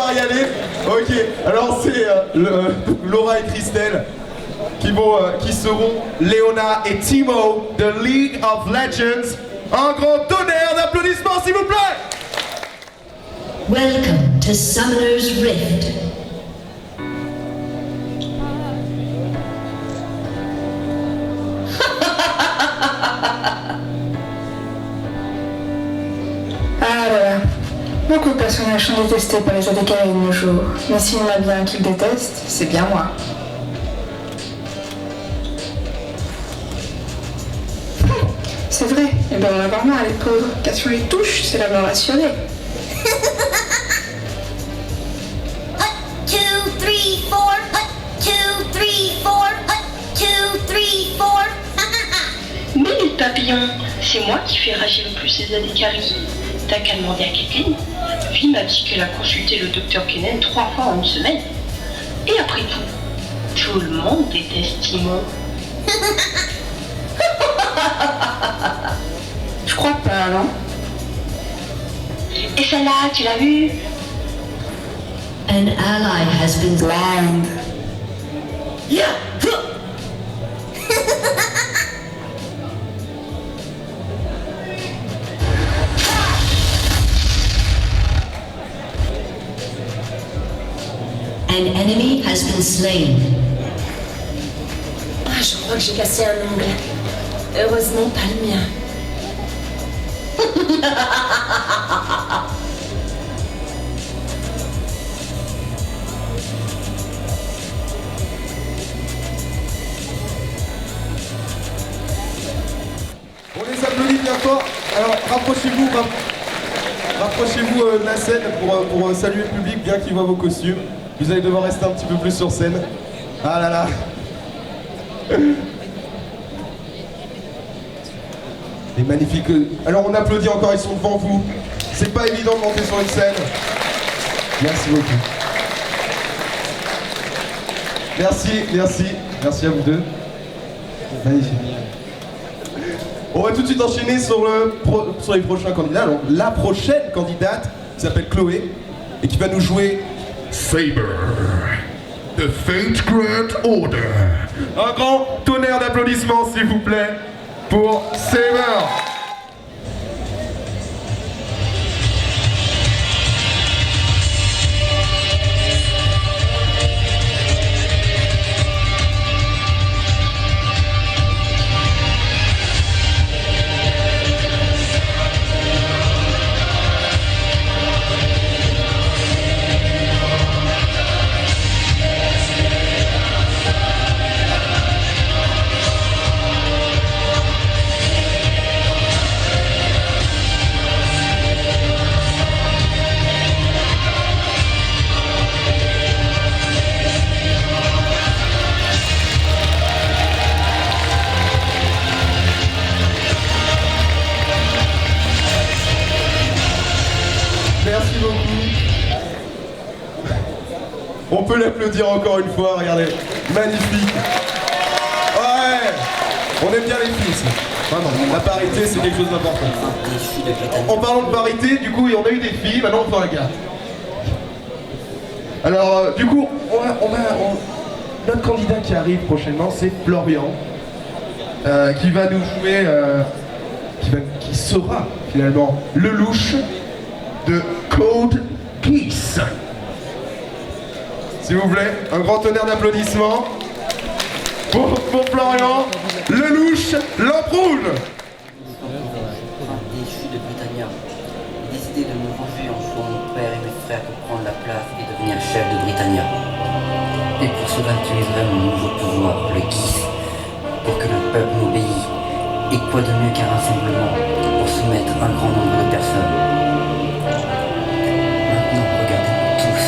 pouvoir y aller. Ok, alors c'est Laura et Christelle qui seront Léona et Timo de League of Legends. Un grand tonnerre d'applaudissements s'il vous plaît. Welcome to Summoner's Rift. Ah là là, beaucoup de personnages sont détestés par les ADK de nos jours. Mais s'il y en a bien un qui le déteste, c'est bien moi. C'est vrai, et ben on va voir mal, les pauvres. Car sur les touches, c'est la mort assurée. 1, 2, 3, 4. 1, 2, 3, 4. 1, 2, 3, 4. Minute papillon, c'est moi qui fais rager le plus les ADKari. T'as qu'à demander à Kathleen. Vie m'a dit qu'elle a consulté le docteur Kennen 3 fois en une semaine. Et après tout le monde déteste Timo. Je crois pas, non? Et celle-là, tu l'as vue? An ally has been Blind. Yeah. An enemy has been slain. Ah, je crois que j'ai cassé un ongle. Heureusement, pas le mien. On les applaudit bien fort. Alors rapprochez-vous de la scène pour saluer le public bien qu'il voit vos costumes. Vous allez devoir rester un petit peu plus sur scène. Ah là là. Les magnifiques. Alors on applaudit encore, ils sont devant vous. C'est pas évident de monter sur une scène. Merci beaucoup. Merci à vous deux. Magnifique. On va tout de suite enchaîner sur les prochains candidats. Alors, la prochaine candidate s'appelle Chloé et qui va nous jouer Saber, The Faint Grand Order. Un grand tonnerre d'applaudissements s'il vous plaît pour Saber. Merci beaucoup. On peut l'applaudir encore une fois, regardez. Magnifique. Ouais. On aime bien les filles ici. Vraiment, la parité c'est quelque chose d'important. En parlant de parité, du coup, on a eu des filles, maintenant on fait un gars. Alors, du coup, notre candidat qui arrive prochainement, c'est Florian, qui va nous jouer, qui sera finalement le louche de Code Geass. S'il vous plaît, un grand tonnerre d'applaudissements pour Florian, le louche, lampe rouge. Déchu de Britannia, j'ai décidé de me venger en tuant mon père et mes frères pour prendre la place et devenir chef de Britannia. Et pour cela, j'utiliserai mon nouveau pouvoir, le Geass, pour que le peuple m'obéisse. Et quoi de mieux qu'un rassemblement pour soumettre un grand nombre de personnes. Maintenant, regardez-moi tous.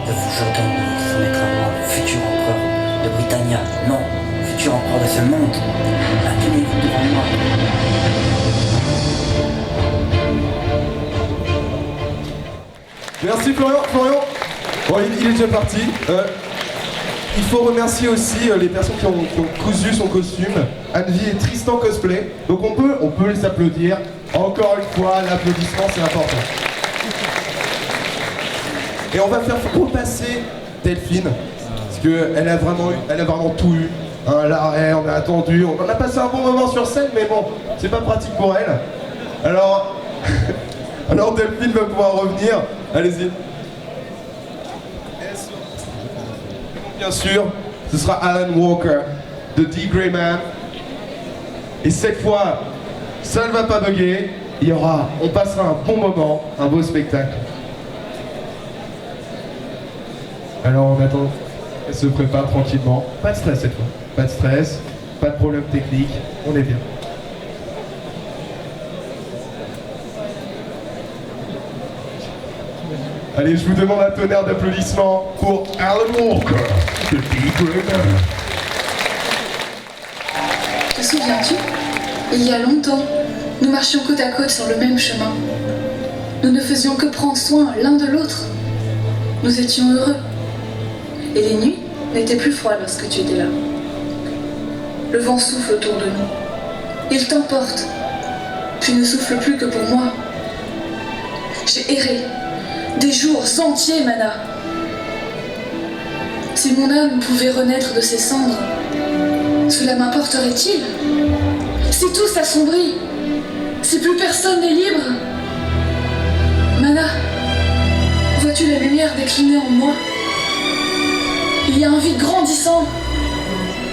Je vous ordonne de vous soumettre à moi, futur empereur de Britannia. Non, futur empereur de ce monde. Inclinez-vous devant moi. Merci Florian. Bon, il est déjà parti. Il faut remercier aussi les personnes qui ont cousu son costume, Anne-Vie et Tristan Cosplay. Donc on peut les applaudir. Encore une fois, l'applaudissement c'est important. Et on va faire repasser Delphine, parce qu'elle a vraiment tout eu. Hein, l'arrêt, on a attendu, on a passé un bon moment sur scène, mais bon, c'est pas pratique pour elle. Alors, alors Delphine va pouvoir revenir. Allez-y. Bien sûr, ce sera Alan Walker de D. Gray Man. Et cette fois, ça ne va pas bugger. On passera un bon moment, un beau spectacle. Alors on attend, elle se prépare tranquillement. Pas de stress cette fois. Pas de stress, pas de problème technique, on est bien. Allez, je vous demande un tonnerre d'applaudissements pour Alan Walker de D. Gray Man. Te souviens-tu? Il y a longtemps, nous marchions côte à côte sur le même chemin. Nous ne faisions que prendre soin l'un de l'autre. Nous étions heureux. Et les nuits n'étaient plus froides lorsque tu étais là. Le vent souffle autour de nous. Il t'emporte. Tu ne souffles plus que pour moi. J'ai erré. Des jours entiers, Mana. Si mon âme pouvait renaître de ses cendres, cela m'importerait-il? Si tout s'assombrit, si plus personne n'est libre, Mana, vois-tu la lumière décliner en moi? Il y a un vide grandissant.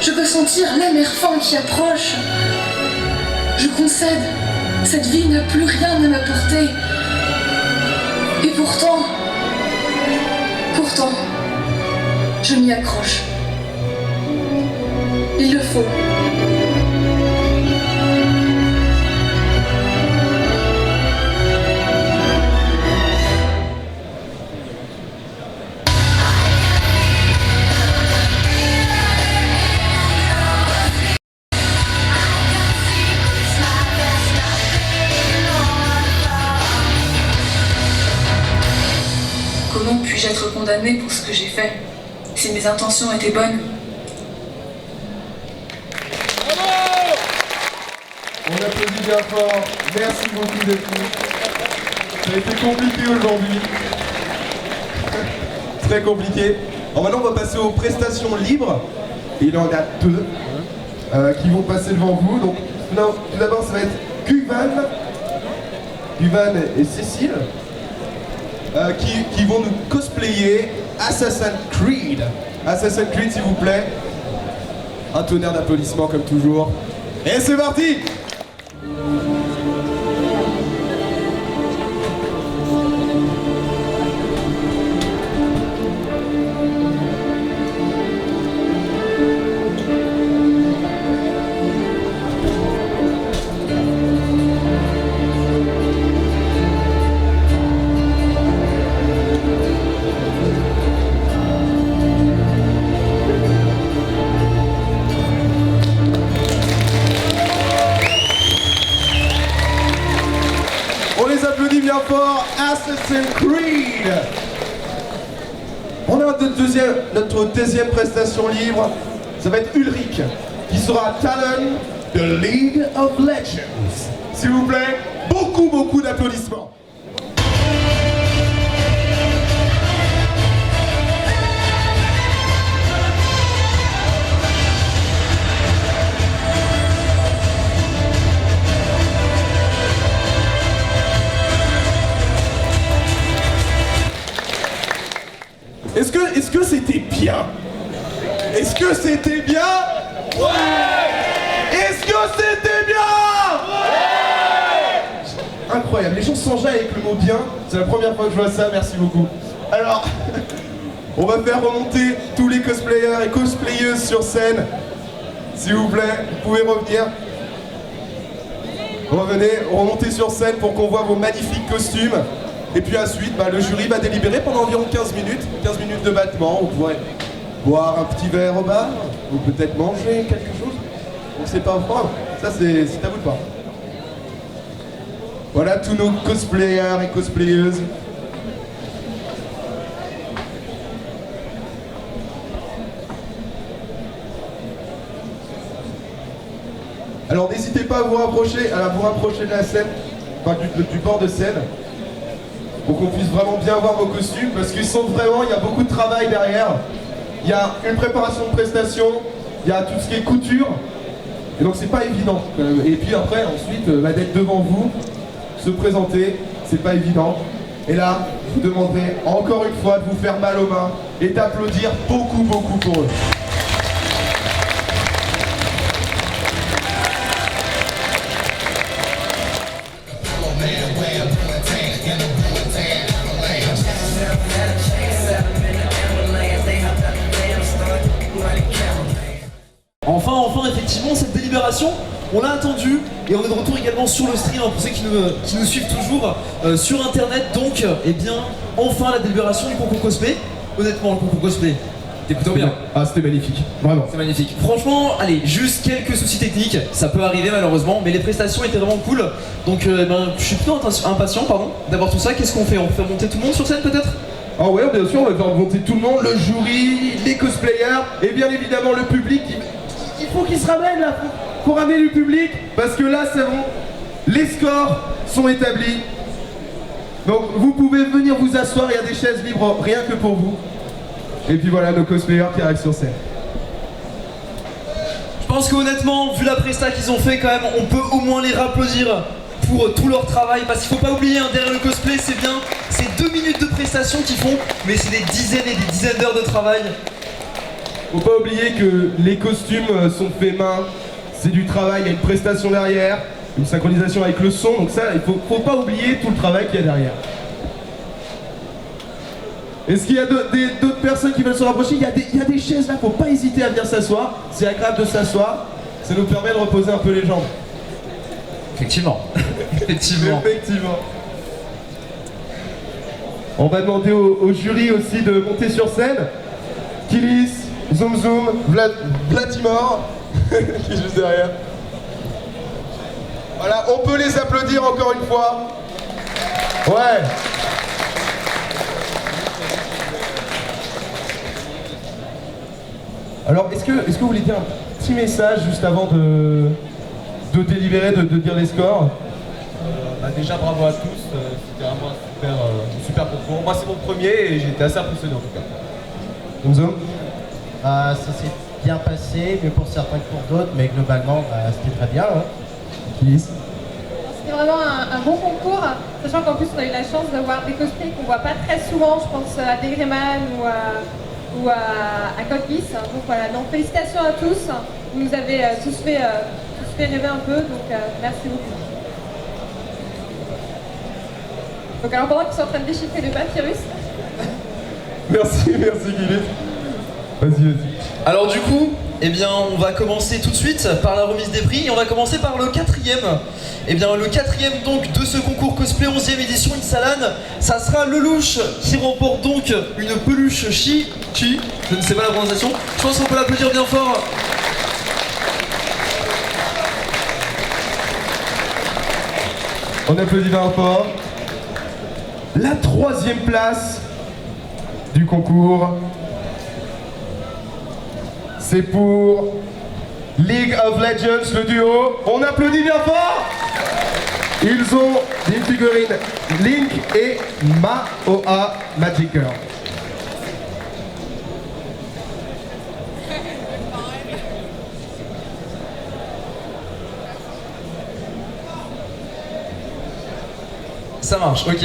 Je peux sentir l'amer fin qui approche. Je concède, cette vie n'a plus rien à m'apporter. Et pourtant, je m'y accroche. Il le faut. Comment puis-je être condamnée pour ce que j'ai fait, si mes intentions étaient bonnes? On applaudit bien fort. Merci beaucoup Delphine. Ça a été compliqué aujourd'hui. Très compliqué. Alors maintenant on va passer aux prestations libres. Et il y en a deux qui vont passer devant vous. Donc tout d'abord ça va être Guvan et Cécile qui vont nous cosplayer Assassin's Creed. Assassin's Creed s'il vous plaît. Un tonnerre d'applaudissements comme toujours. Et c'est parti! Fort, Assassin's Creed. On a notre deuxième prestation libre, ça va être Ulrich, qui sera Talon de League of Legends. S'il vous plaît, beaucoup d'applaudissements. Est-ce que c'était bien? Est-ce que c'était bien? Ouais! Est-ce que c'était bien? Ouais! Incroyable, les gens s'enjaillent avec le mot bien, c'est la première fois que je vois ça, merci beaucoup. Alors, on va faire remonter tous les cosplayers et cosplayeuses sur scène. S'il vous plaît, vous pouvez revenir. Revenez, remontez sur scène pour qu'on voit vos magnifiques costumes. Et puis ensuite, le jury va délibérer pendant environ 15 minutes de battement. Vous pourrez boire un petit verre au bar, ou peut-être manger quelque chose. On ne sait pas encore, ça c'est à vous de voir. Voilà tous nos cosplayers et cosplayeuses. Alors n'hésitez pas à vous rapprocher de la scène, enfin du bord de scène. pour qu'on puisse vraiment bien voir vos costumes, parce qu'ils sont vraiment, il y a beaucoup de travail derrière. Il y a une préparation de prestation, il y a tout ce qui est couture, et donc c'est pas évident. Et puis après, ensuite, d'être devant vous, se présenter, c'est pas évident. Et là, je vous demanderai encore une fois de vous faire mal aux mains et d'applaudir beaucoup, beaucoup pour eux. Enfin, effectivement, cette délibération, on l'a attendue et on est de retour également sur le stream, pour ceux qui nous suivent toujours sur internet. Donc, eh bien, enfin la délibération du concours cosplay. Honnêtement, le concours cosplay, t'es plutôt bien. Ah, c'était magnifique, vraiment. C'est magnifique. Franchement, allez, juste quelques soucis techniques, ça peut arriver malheureusement, mais les prestations étaient vraiment cool. Donc, je suis plutôt impatient, d'avoir tout ça. Qu'est-ce qu'on fait? On fait monter tout le monde sur scène peut-être? Ah ouais, bien sûr, on va faire monter tout le monde, le jury, les cosplayers, et bien évidemment le public. Il faut qu'il se ramène là, pour ramener le public, parce que là c'est bon, les scores sont établis. Donc vous pouvez venir vous asseoir, il y a des chaises libres rien que pour vous. Et puis voilà nos cosplayers qui arrivent sur scène. Je pense qu'honnêtement, vu la presta qu'ils ont fait quand même, on peut au moins les applaudir pour tout leur travail, parce qu'il faut pas oublier, derrière le cosplay c'est bien, c'est 2 minutes de prestation qu'ils font, mais c'est des dizaines et des dizaines d'heures de travail. Faut pas oublier que les costumes sont faits main, c'est du travail, il y a une prestation derrière, une synchronisation avec le son, donc ça, il faut pas oublier tout le travail qu'il y a derrière. Est-ce qu'il y a d'autres personnes qui veulent se rapprocher? Il y a des chaises là, faut pas hésiter à venir s'asseoir, c'est agréable de s'asseoir, ça nous permet de reposer un peu les jambes. Effectivement. Effectivement. On va demander au jury aussi de monter sur scène. Kilis, Zoom Zoom, Vladimir, qui est juste derrière. Voilà, on peut les applaudir encore une fois. Ouais. Alors, est-ce que vous voulez dire un petit message juste avant de délibérer, de dire les scores? Déjà bravo à tous, c'était vraiment un super concours. Moi c'est mon premier et j'ai été assez impressionné en tout cas. Zoom Zoom. Ça s'est bien passé, mais pour certains que pour d'autres, mais globalement c'était très bien. Hein. C'était vraiment un bon concours, sachant qu'en plus on a eu la chance de voir des cosplays qu'on voit pas très souvent, je pense à Degreman ou à Code Geass. Donc voilà, donc félicitations à tous, vous nous avez tous fait rêver un peu, donc merci beaucoup. Donc alors pendant qu'ils sont en train de déchiffrer le papyrus. Merci Guillet. Vas-y. Alors du coup, eh bien on va commencer tout de suite par la remise des prix et on va commencer par le 4e. Eh bien le 4e donc de ce concours cosplay 11e édition Insalan, ça sera Lelouch qui remporte donc une peluche Chi, je ne sais pas la prononciation, je pense qu'on peut l'applaudir bien fort. On applaudit bien fort. La 3e place du concours, c'est pour League of Legends, le duo. On applaudit bien fort. Ils ont des figurines Link et Maoa Magic Girl. Ça marche, ok.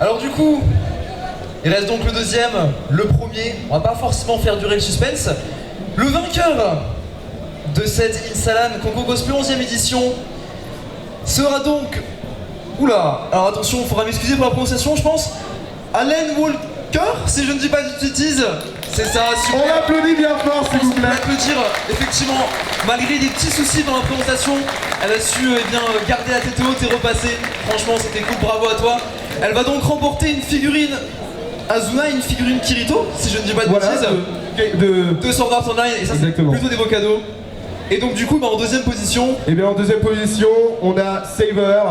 Alors du coup, il reste donc le 2e, le 1er. On va pas forcément faire durer le suspense. Le vainqueur de cette Insalan concours cosplay 11e édition sera donc... Oula, alors attention, il faudra m'excuser pour la prononciation, je pense. Alan Walker, si je ne dis pas de bêtises. C'est ça, super. On applaudit bien fort, s'il vous plaît. On peut applaudir, effectivement, malgré des petits soucis dans la présentation, elle a su garder la tête haute et repasser. Franchement, c'était cool, bravo à toi. Elle va donc remporter une figurine Azuna et une figurine Kirito, si je ne dis pas de bêtises, de Sword Art Online, et ça c'est plutôt des beaux cadeaux. Et donc du coup, en 2e position... Et bien en 2e position, on a Saber.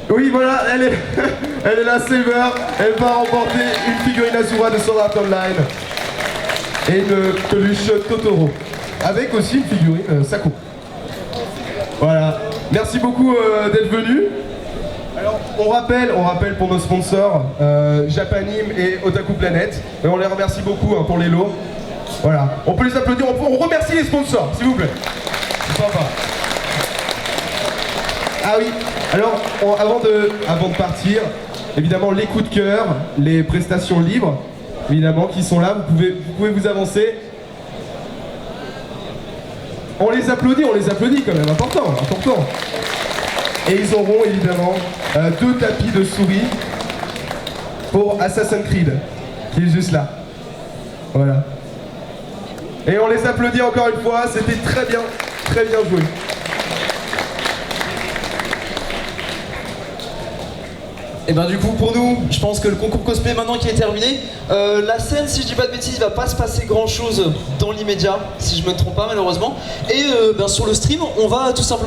Oui voilà, elle est là, Saber. Elle va remporter une figurine Azura de Sword Art Online et une peluche Totoro, avec aussi une figurine Sako. Voilà, merci beaucoup d'être venu. Alors on rappelle pour nos sponsors, Japanim et Otaku Planet. Et on les remercie beaucoup hein, pour les lots. Voilà, on peut les applaudir, on remercie les sponsors, s'il vous plaît. C'est sympa. Ah oui, alors avant de partir, évidemment les coups de cœur, les prestations libres, évidemment qui sont là, vous pouvez vous avancer. On les applaudit quand même, important. Et ils auront évidemment 2 tapis de souris pour Assassin's Creed, qui est juste là. Voilà. Et on les applaudit encore une fois, c'était très bien joué. Et ben du coup pour nous, je pense que le concours cosplay maintenant qui est terminé, la scène, si je dis pas de bêtises, il va pas se passer grand chose dans l'immédiat, si je me trompe pas malheureusement. Et sur le stream, on va tout simplement